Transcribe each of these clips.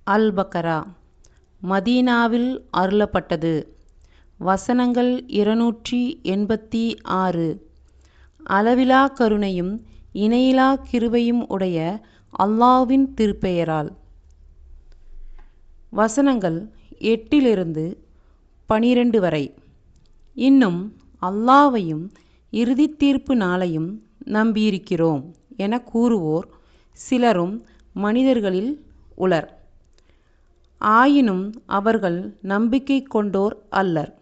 அல் பக்கரா மதீனாவில் அருளப்பட்டது. வசனங்கள் 286. அளவிலா கருணையும் இணையிலா கிருபையும் உடைய அல்லாஹ்வின் திருப்பெயரால். வசனங்கள் 8-12 வரை. இன்னும் அல்லாஹ்வையும் இறுதித் தீர்ப்பு நாளையும் நம்பியிருக்கிறோம் என கூறுவோர் சிலரும் மனிதர்களில் உளர். ஆயினும் அவர்கள் நம்பிக்கை கொண்டோர் அல்லர்.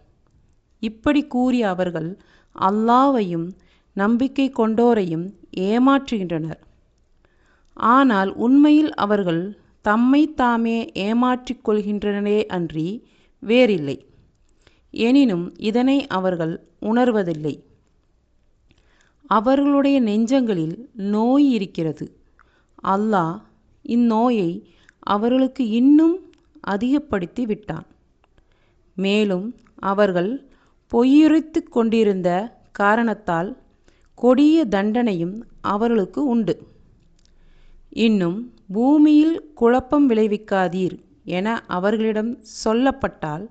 இப்படி கூறிய அவர்கள் அல்லாஹ்வையும் நம்பிக்கை கொண்டோரையும் ஏமாற்றுகின்றனர். ஆனால் உண்மையில் அவர்கள் தம்மைத் தாமே ஏமாற்றிக் கொள்கின்றனரே அன்றி வேறில்லை. எனினும் இதனை அவர்கள் உணர்வதில்லை. அவர்களுடைய நெஞ்சங்களில் நோய் இருக்கிறது. அல்லாஹ் இந்நோயை அவர்களுக்கு இன்னும் அதிகப்படுத்தி விட்டான். மேலும் அவர்கள் பொய்யுரைத்துக் கொண்டிருந்த காரணத்தால் கொடிய தண்டனையும் அவர்களுக்கு உண்டு. இன்னும் பூமியில் குழப்பம் விளைவிக்காதீர் என அவர்களிடம் சொல்லப்பட்டால்,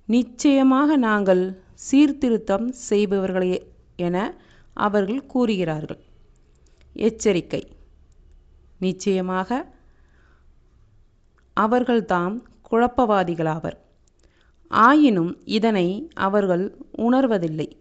நிச்சயமாக நாங்கள் சீர்திருத்தம் செய்பவர்களே என அவர்கள் கூறுகிறார்கள். எச்சரிக்கை: நிச்சயமாக அவர்கள்தாம் குழப்பவாதிகளாவர். ஆயினும் இதனை அவர்கள் உணர்வதில்லை.